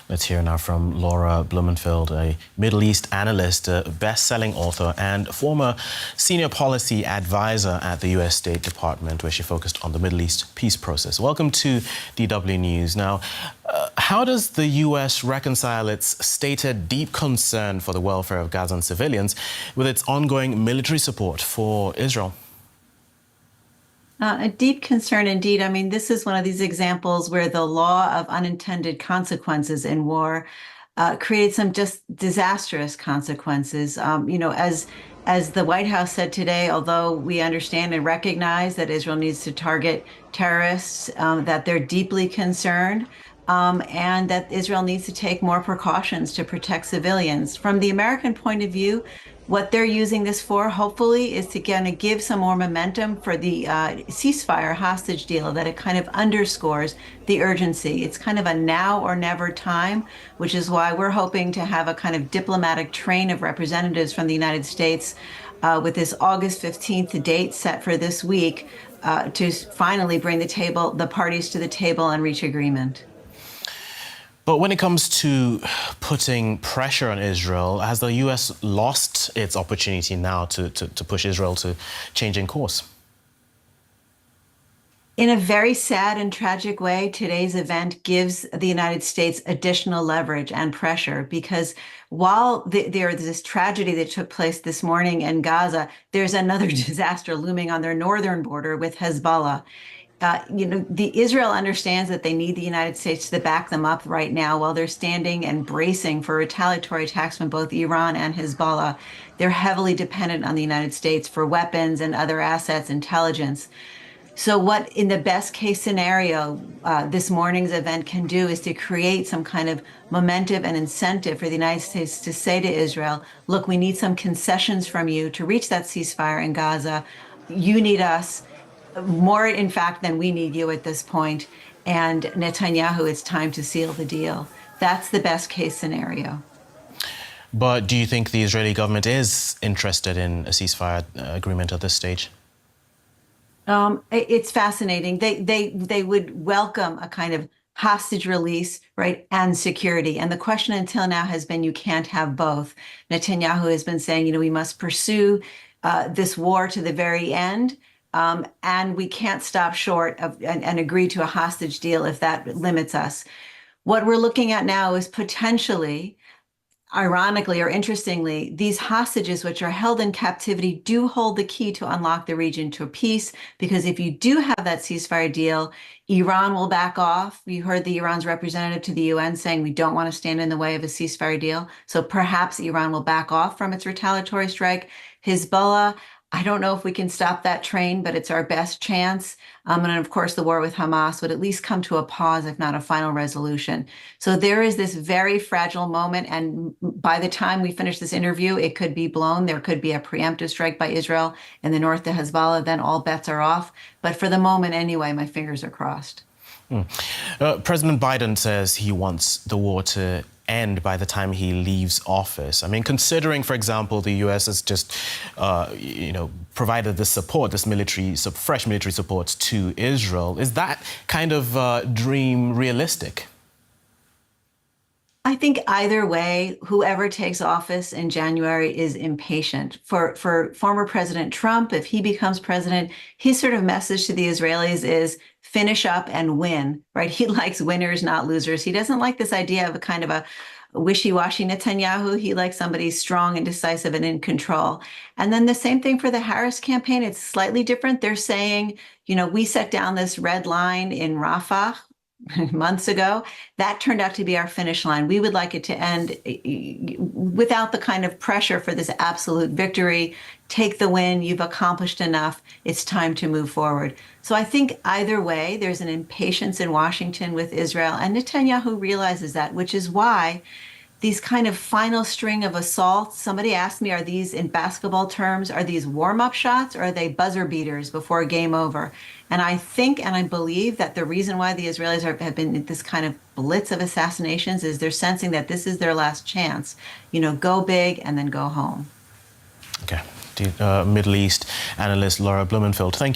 Let's hear now from Laura Blumenfeld, a Middle East analyst, a best-selling author, and former senior policy advisor at the U.S. State Department, where she focused on the Middle East peace process. Welcome to DW News. Now, how does the U.S. reconcile its stated deep concern for the welfare of Gazan civilians with its ongoing military support for Israel? A deep concern indeed. I mean, this is one of these examples where the law of unintended consequences in war creates some just disastrous consequences. As the White House said today, although we understand and recognize that Israel needs to target terrorists, that they're deeply concerned, and that Israel needs to take more precautions to protect civilians. From the American point of view, what they're using this for, hopefully, is to kind of give some more momentum for the ceasefire hostage deal, that it kind of underscores the urgency. It's kind of a now or never time, which is why we're hoping to have a kind of diplomatic train of representatives from the United States with this August 15th date set for this week to finally bring the parties to the table and reach agreement. But when it comes to putting pressure on Israel, has the U.S. lost its opportunity now to push Israel to changing course? In a very sad and tragic way, today's event gives the United States additional leverage and pressure, because while there is this tragedy that took place this morning in Gaza, there's another disaster looming on their northern border with Hezbollah. Israel understands that they need the United States to back them up right now while they're standing and bracing for retaliatory attacks from both Iran and Hezbollah. They're heavily dependent on the United States for weapons and other assets, intelligence. So what, in the best case scenario, this morning's event can do is to create some kind of momentum and incentive for the United States to say to Israel, look, we need some concessions from you to reach that ceasefire in Gaza. You need us more, in fact, than we need you at this point. And Netanyahu, it's time to seal the deal. That's the best case scenario. But do you think the Israeli government is interested in a ceasefire agreement at this stage? It's fascinating. They would welcome a kind of hostage release, right, and security. And the question until now has been, you can't have both. Netanyahu has been saying, we must pursue this war to the very end. And we can't stop short of and agree to a hostage deal if that limits us. What we're looking at now is potentially, ironically or interestingly, these hostages which are held in captivity do hold the key to unlock the region to peace, because if you do have that ceasefire deal, Iran will back off. You heard Iran's representative to the UN saying we don't want to stand in the way of a ceasefire deal. So perhaps Iran will back off from its retaliatory strike. Hezbollah, I don't know if we can stop that train, but it's our best chance. And of course, the war with Hamas would at least come to a pause, if not a final resolution. So there is this very fragile moment. And by the time we finish this interview, it could be blown. There could be a preemptive strike by Israel in the north to Hezbollah. Then all bets are off. But for the moment, anyway, my fingers are crossed. President Biden says he wants the war to end by the time he leaves office. I mean, considering, for example, the U.S. has just, provided this support, fresh military support to Israel, is that kind of dream realistic? I think either way, whoever takes office in January is impatient. For former President Trump, if he becomes president, his sort of message to the Israelis is finish up and win, right? He likes winners, not losers. He doesn't like this idea of a kind of a wishy-washy Netanyahu. He likes somebody strong and decisive and in control. And then the same thing for the Harris campaign. It's slightly different. They're saying, we set down this red line in Rafah months ago. That turned out to be our finish line. We would like it to end without the kind of pressure for this absolute victory. Take the win. You've accomplished enough. It's time to move forward. So I think either way, there's an impatience in Washington with Israel, and Netanyahu realizes that, which is why these kind of final string of assaults, somebody asked me, are these, in basketball terms, are these warm-up shots or are they buzzer beaters before game over? And I think and I believe that the reason why the Israelis have been in this kind of blitz of assassinations is they're sensing that this is their last chance. Go big and then go home. Okay. Middle East analyst Laura Blumenfeld, thank you.